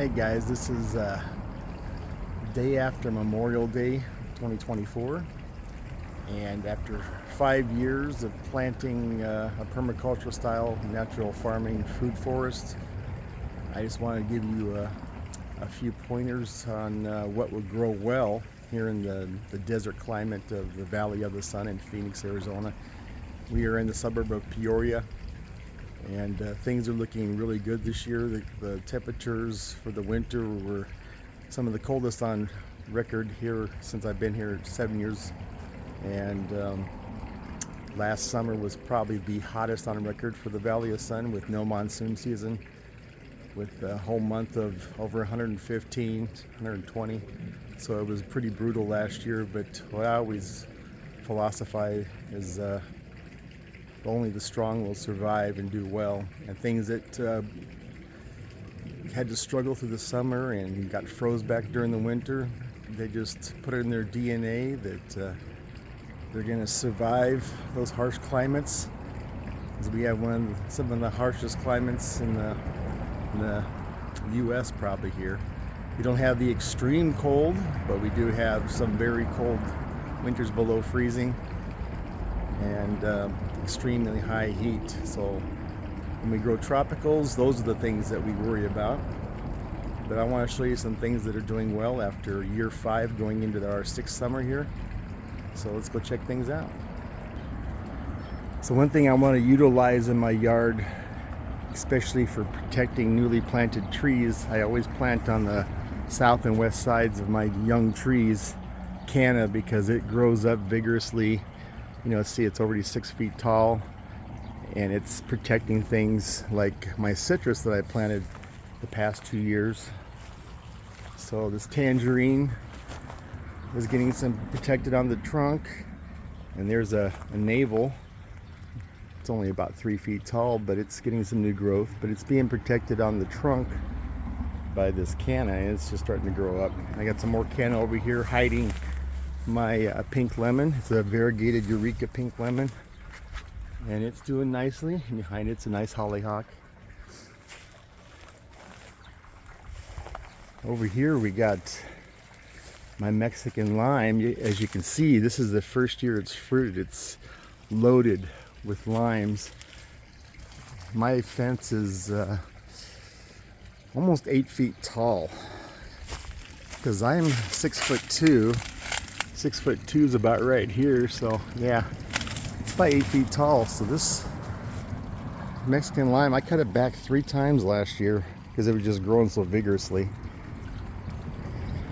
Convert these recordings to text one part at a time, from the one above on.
Hey guys, this is day after Memorial Day 2024, and after 5 years of planting a permaculture style natural farming food forest, I just want to give you a few pointers on what would grow well here in the desert climate of the Valley of the Sun in Phoenix, Arizona. We are in the suburb of Peoria, and things are looking really good this year. The temperatures for the winter were some of the coldest on record here since I've been here 7 years, and last summer was probably the hottest on record for the Valley of Sun with no monsoon season, with a whole month of over 115, 120. So it was pretty brutal last year, but what I always philosophize is only the strong will survive and do well. And things that had to struggle through the summer and got froze back during the winter, they just put it in their DNA that they're going to survive those harsh climates. Because we have some of the harshest climates in the U.S. probably here. We don't have the extreme cold, but we do have some very cold winters below freezing, and extremely high heat. So when we grow tropicals, those are the things that we worry about. But I want to show you some things that are doing well after year 5 going into our 6th summer here. So let's go check things out. So one thing I want to utilize in my yard, especially for protecting newly planted trees, I always plant on the south and west sides of my young trees canna, because it grows up vigorously. You know, see, it's already 6 feet tall, and it's protecting things like my citrus that I planted the past 2 years. So this tangerine is getting some protected on the trunk, and there's a navel. It's only about 3 feet tall, but it's getting some new growth, but it's being protected on the trunk by this canna, and it's just starting to grow up. I got some more canna over here hiding my pink lemon. It's a variegated Eureka pink lemon, and it's doing nicely. And behind it's a nice hollyhock. Over here we got my Mexican lime. As you can see, this is the first year it's fruited. It's loaded with limes. My fence is almost 8 feet tall, because I'm 6'2". 6'2" is about right here, so yeah, it's about 8 feet tall. So this Mexican lime, I cut it back 3 times last year because it was just growing so vigorously.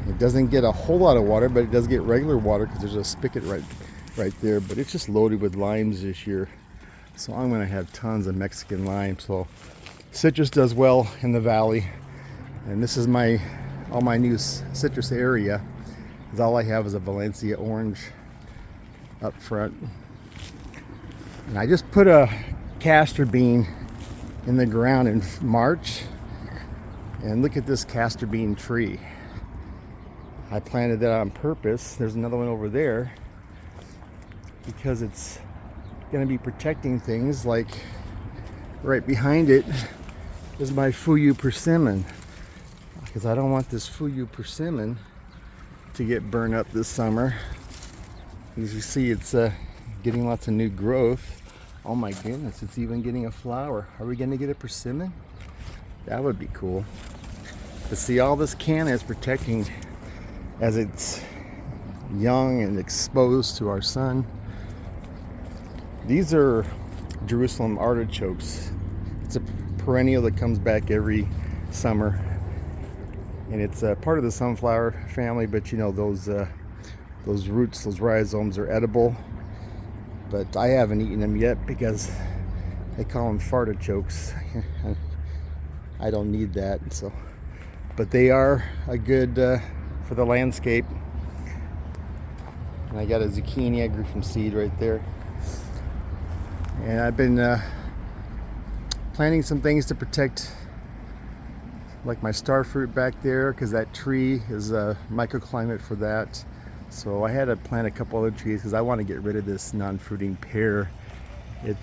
It doesn't get a whole lot of water, but it does get regular water because there's a spigot right there. But it's just loaded with limes this year, so I'm going to have tons of Mexican lime. So citrus does well in the valley, and this is all my new citrus area. Because all I have is a Valencia orange up front. And I just put a castor bean in the ground in March, and look at this castor bean tree. I planted that on purpose. There's another one over there because it's going to be protecting things. Like right behind it is my Fuyu persimmon, because I don't want this Fuyu persimmon to get burned up this summer. As you see, it's getting lots of new growth. Oh my goodness, it's even getting a flower. Are we going to get a persimmon? That would be cool. But see, all this canna is protecting as it's young and exposed to our sun. These are Jerusalem artichokes. It's a perennial that comes back every summer, and it's part of the sunflower family. But you know, those roots, those rhizomes are edible, but I haven't eaten them yet because they call them fartichokes. I don't need that. So, but they are a good for the landscape. And I got a zucchini I grew from seed right there, and I've been planting some things to protect, like my star fruit back there, because that tree is a microclimate for that. So I had to plant a couple other trees because I want to get rid of this non-fruiting pear. It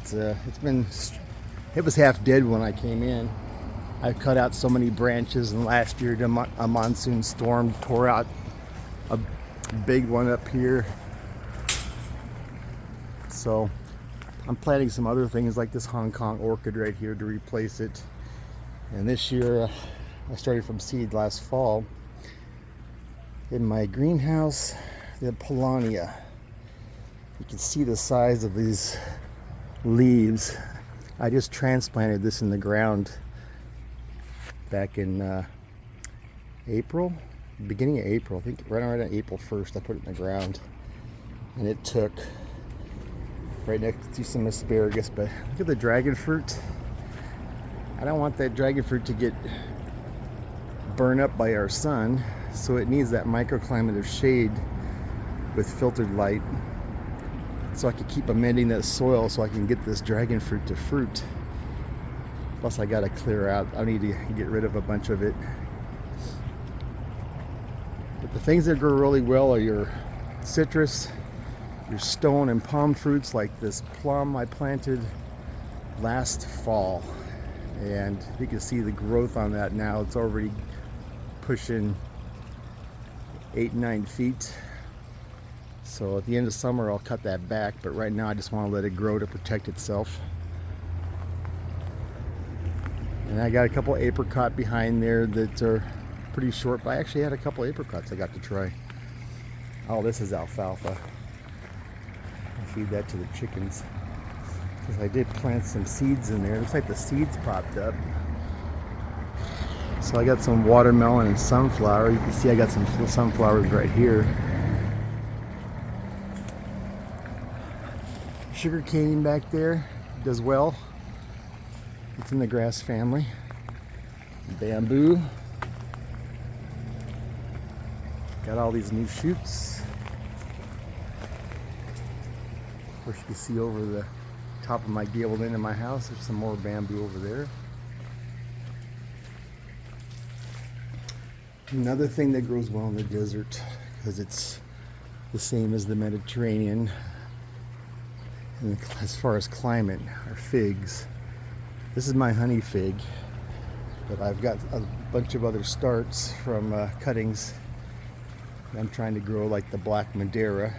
was half dead when I came in, I cut out so many branches, and last year a monsoon storm tore out a big one up here. So I'm planting some other things like this Hong Kong orchid right here to replace it. And this year I started from seed last fall. In my greenhouse, the Paulownia. You can see the size of these leaves. I just transplanted this in the ground back in April, beginning of April. I think right around April 1st I put it in the ground, and it took right next to some asparagus. But look at the dragon fruit. I don't want that dragon fruit to get burned up by our sun, so it needs that microclimate of shade with filtered light, so I can keep amending that soil so I can get this dragon fruit to fruit. Plus I gotta clear out, I need to get rid of a bunch of it. But the things that grow really well are your citrus, your stone and palm fruits, like this plum I planted last fall. And you can see the growth on that now. It's already pushing 8-9 feet. So at the end of summer I'll cut that back, but right now I just want to let it grow to protect itself. And I got a couple apricot behind there that are pretty short, but I actually had a couple apricots I got to try. Oh, this is alfalfa. I'll feed that to the chickens, because I did plant some seeds in there. Looks like the seeds popped up. So I got some watermelon and sunflower. You can see I got some sunflowers right here. Sugar cane back there does well. It's in the grass family. Bamboo. Got all these new shoots. Of course, you can see over the top of my gabled end of my house, there's some more bamboo over there. Another thing that grows well in the desert, because it's the same as the Mediterranean, and as far as climate, are figs. This is my honey fig, but I've got a bunch of other starts from cuttings I'm trying to grow, like the Black Madeira.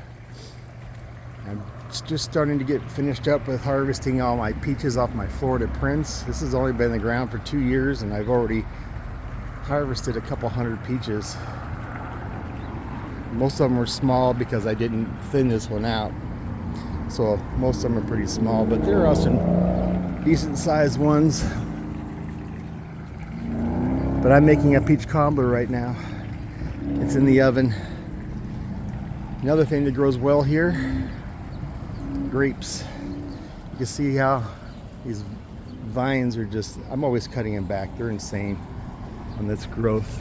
I'm just starting to get finished up with harvesting all my peaches off my Florida Prince. This has only been in the ground for 2 years, and I've already harvested a couple hundred peaches. Most of them were small because I didn't thin this one out, so most of them are pretty small, but there are some decent sized ones. But I'm making a peach cobbler right now. It's in the oven. Another thing that grows well here, grapes. You can see how these vines are just, I'm always cutting them back. They're insane on this growth.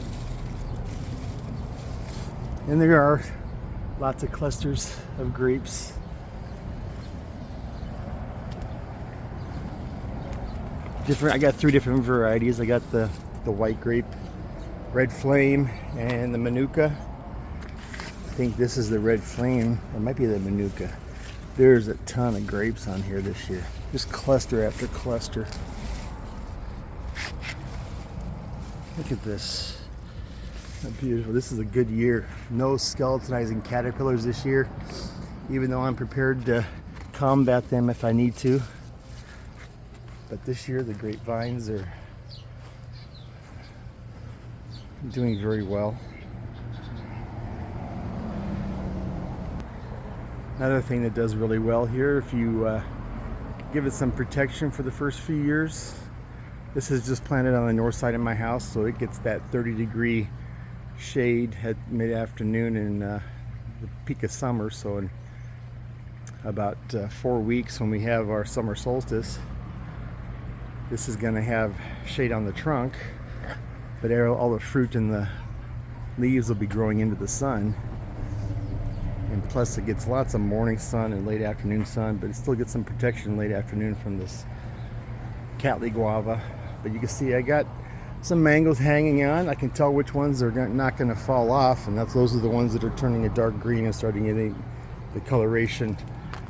And there are lots of clusters of grapes. I got 3 different varieties. I got the white grape, red flame, and the manuka. I think this is the red flame. It might be the manuka. There's a ton of grapes on here this year. Just cluster after cluster. Look at this. How beautiful. This is a good year. No skeletonizing caterpillars this year, even though I'm prepared to combat them if I need to. But this year the grapevines are doing very well. Another thing that does really well here, if you give it some protection for the first few years. This is just planted on the north side of my house, so it gets that 30-degree shade at mid-afternoon in the peak of summer. So in about 4 weeks, when we have our summer solstice, this is going to have shade on the trunk, but all the fruit and the leaves will be growing into the sun. And plus it gets lots of morning sun and late afternoon sun, but it still gets some protection late afternoon from this Cattleya guava. But you can see I got some mangoes hanging on. I can tell which ones are not going to fall off, and those are the ones that are turning a dark green and starting getting the coloration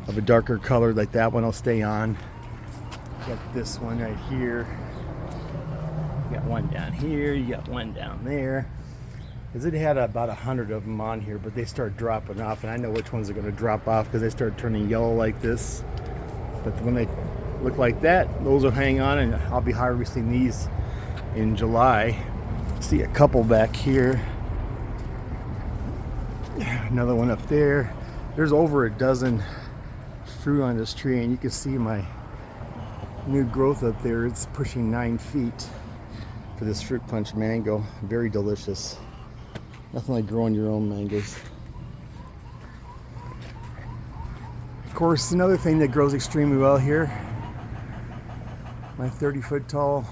of a darker color. Like that one will stay on. Got this one right here. Got one down here, you got one down there. Because it had about 100 of them on here, but they start dropping off, and I know which ones are going to drop off because they start turning yellow like this. But when they look like that, those will hang on, and I'll be harvesting these in July. See a couple back here. Another one up there. There's over a dozen fruit on this tree, and you can see my new growth up there. It's pushing 9 feet for this fruit punch mango. Very delicious. Nothing like growing your own mangoes. Of course, another thing that grows extremely well here, my 30-foot tall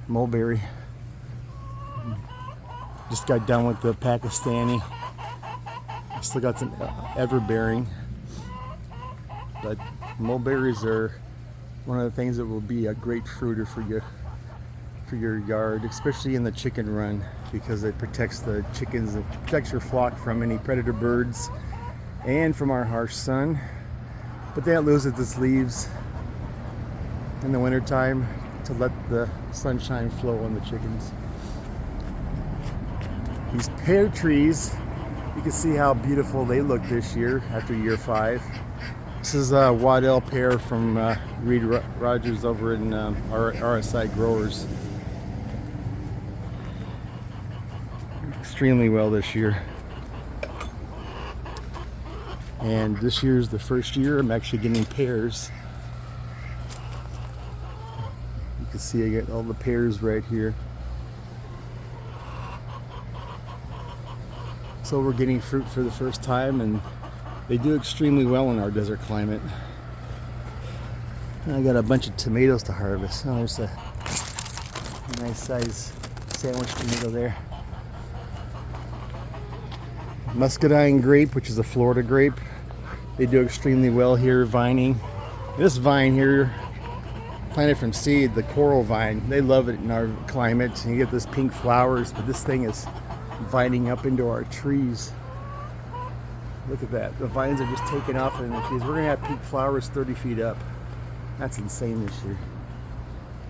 mulberry. Just got done with the Pakistani. Still got some everbearing, but mulberries are one of the things that will be a great fruiter for your yard, especially in the chicken run, because it protects the chickens, it protects your flock from any predator birds and from our harsh sun. But that loses its leaves in the wintertime to let the sunshine flow on the chickens. These pear trees, you can see how beautiful they look this year after year 5. This is Waddell pear from Reed Rogers over in our RSI Growers. Extremely well this year. And this year's the first year I'm actually getting pears. You can see I get all the pears right here. So we're getting fruit for the first time, and they do extremely well in our desert climate. I got a bunch of tomatoes to harvest. Oh, there's a nice size sandwich tomato there. Muscadine grape, which is a Florida grape. They do extremely well here vining. This vine here, planted from seed, the coral vine, they love it in our climate. You get this pink flowers, but this thing is vining up into our trees. Look at that. The vines are just taking off in the trees. We're going to have pink flowers 30 feet up. That's insane this year.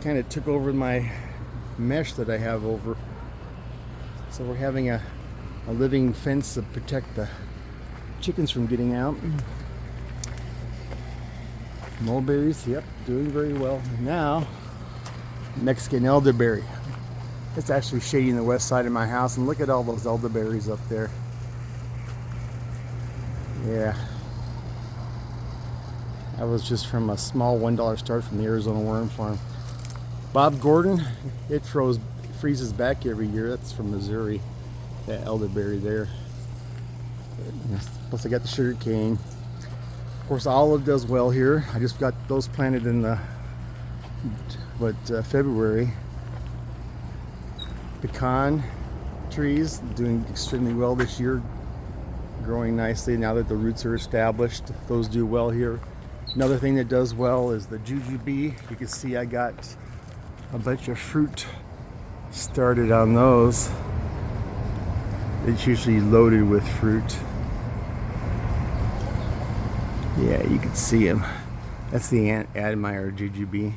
Kind of took over my mesh that I have over. So we're having a living fence to protect the chickens from getting out. Mulberries, yep, doing very well. Now, Mexican elderberry. It's actually shading the west side of my house, and look at all those elderberries up there. Yeah. That was just from a small $1 start from the Arizona Worm Farm. Bob Gordon, it freezes back every year. That's from Missouri. That elderberry there. Plus I got the sugar cane. Of course, olive does well here. I just got those planted in the February. Pecan trees doing extremely well this year, growing nicely now that the roots are established. Those do well here. Another thing that does well is the Jujube. You can see I got a bunch of fruit started on those. It's usually loaded with fruit. Yeah, you can see them. That's the Admire Jujube.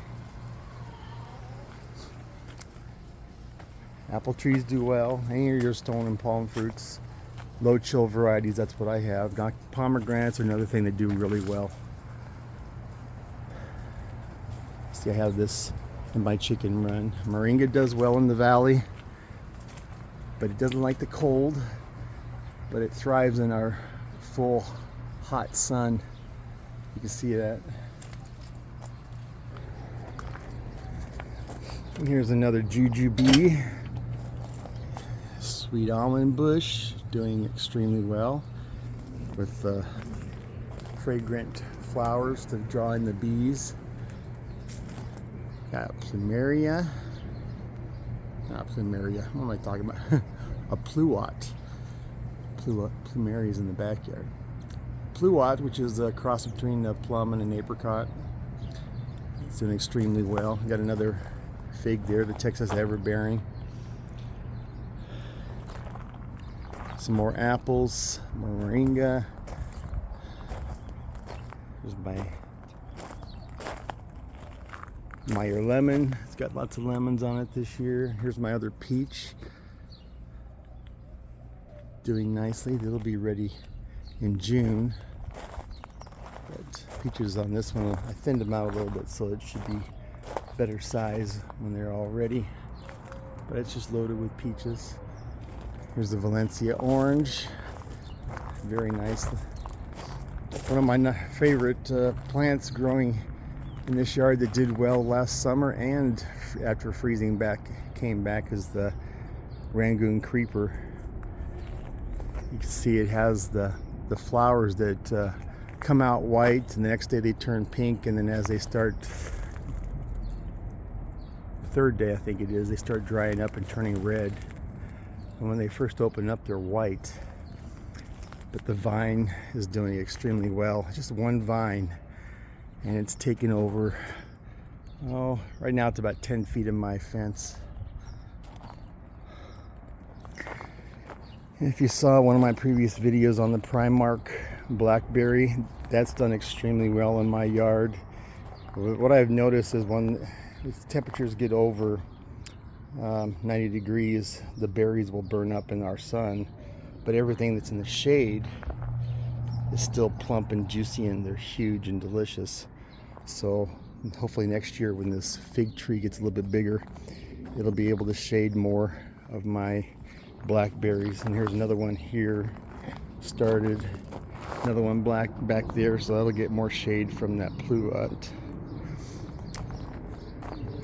Apple trees do well. Any of your stone and palm fruits. Low chill varieties, that's what I have. Now, pomegranates are another thing that do really well. See, I have this in my chicken run. Moringa does well in the valley, but it doesn't like the cold, but it thrives in our full hot sun. You can see that. And here's another Jujube. Sweet almond bush doing extremely well with fragrant flowers to draw in the bees. Got plumeria. Not plumeria. What am I talking about? A pluot. Plumeria is in the backyard. Pluot, which is a cross between a plum and an apricot. It's doing extremely well. Got another fig there, the Texas Everbearing. Some more apples, more moringa. Here's my Meyer lemon. It's got lots of lemons on it this year. Here's my other peach. Doing nicely. It'll be ready in June. But peaches on this one, I thinned them out a little bit so it should be better size when they're all ready. But it's just loaded with peaches. Here's the Valencia orange. Very nice. One of my favorite plants growing in this yard that did well last summer and after freezing came back is the Rangoon creeper. You can see it has the flowers that come out white, and the next day they turn pink, and then as they start, the third day I think it is, they start drying up and turning red. And when they first open up, they're white. But the vine is doing extremely well. Just one vine, and it's taken over, right now it's about 10 feet of my fence. And if you saw one of my previous videos on the Primark blackberry, that's done extremely well in my yard. What I've noticed is when the temperatures get over 90 degrees, the berries will burn up in our sun, but everything that's in the shade is still plump and juicy, and they're huge and delicious. So hopefully next year when this fig tree gets a little bit bigger, it'll be able to shade more of my blackberries. And here's another one here started, another one back there, so that'll get more shade from that Pluot.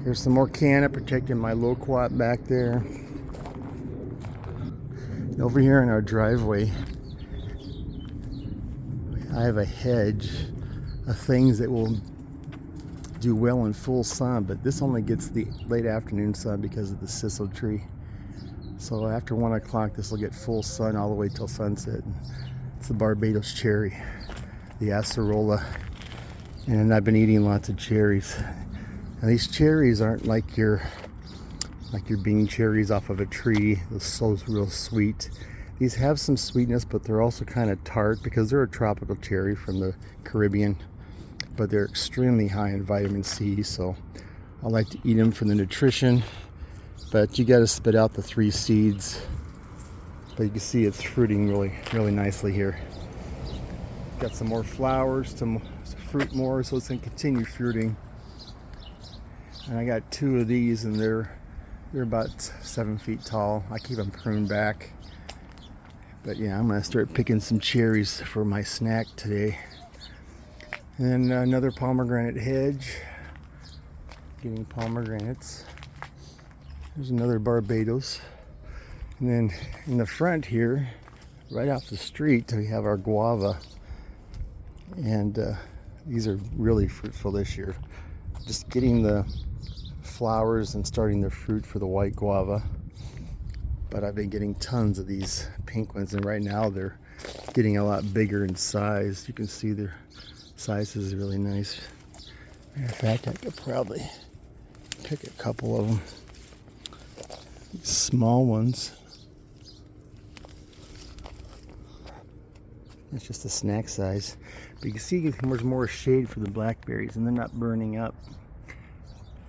Here's some more canna protecting my loquat back there. Over here in our driveway, I have a hedge of things that will do well in full sun, but this only gets the late afternoon sun because of the sisal tree. So after 1 o'clock, this will get full sun all the way till sunset. It's the Barbados cherry, the acerola, and I've been eating lots of cherries. Now these cherries aren't like your bean cherries off of a tree. They're so real sweet. These have some sweetness, but they're also kind of tart because they're a tropical cherry from the Caribbean. But they're extremely high in vitamin C, so I like to eat them for the nutrition. But you got to spit out the 3 seeds. But you can see it's fruiting really nicely here. Got some more flowers to fruit more, so it's going to continue fruiting. And I got 2 of these, and they're about 7 feet tall. I keep them pruned back. But yeah, I'm gonna start picking some cherries for my snack today. And then another pomegranate hedge. Getting pomegranates. There's another Barbados. And then in the front here, right off the street, we have our guava. And these are really fruitful this year. Just getting the flowers and starting the fruit for the white guava. But I've been getting tons of these pink ones, and right now they're getting a lot bigger in size. You can see their size is really nice. Matter of fact, I could probably pick a couple of them. These small ones. It's just a snack size. But you can see there's more shade for the blackberries, and they're not burning up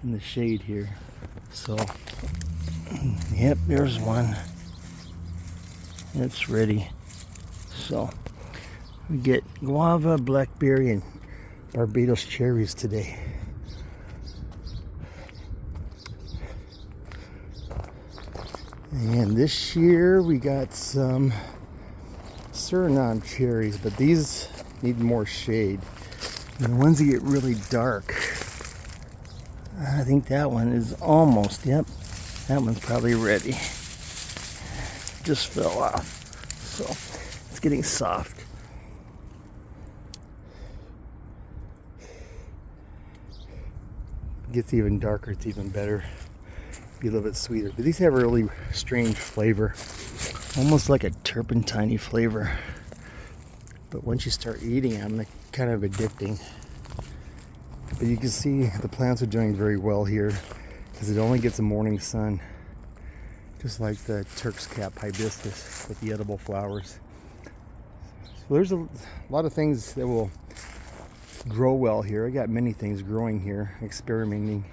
in the shade here. So, yep, there's one. It's ready. So, we get guava, blackberry, and Barbados cherries today. And this year we got some Suriname cherries, but these need more shade. And the ones that get really dark, I think that one is almost, yep, that one's probably ready. Just fell off. So it's getting soft. It gets even darker, it's even better. Be a little bit sweeter. But these have a really strange flavor. Almost like a turpentine flavor. But once you start eating them, they're kind of addicting. But you can see the plants are doing very well here because it only gets the morning sun. Just like the Turk's cap hibiscus with the edible flowers. So there's a lot of things that will grow well here. I got many things growing here, experimenting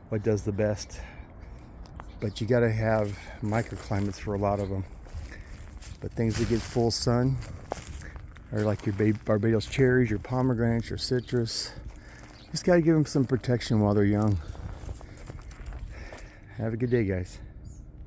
what does the best. But you gotta have microclimates for a lot of them. But things that get full sun are like your Barbados cherries, your pomegranates, your citrus. Just gotta give them some protection while they're young. Have a good day, guys.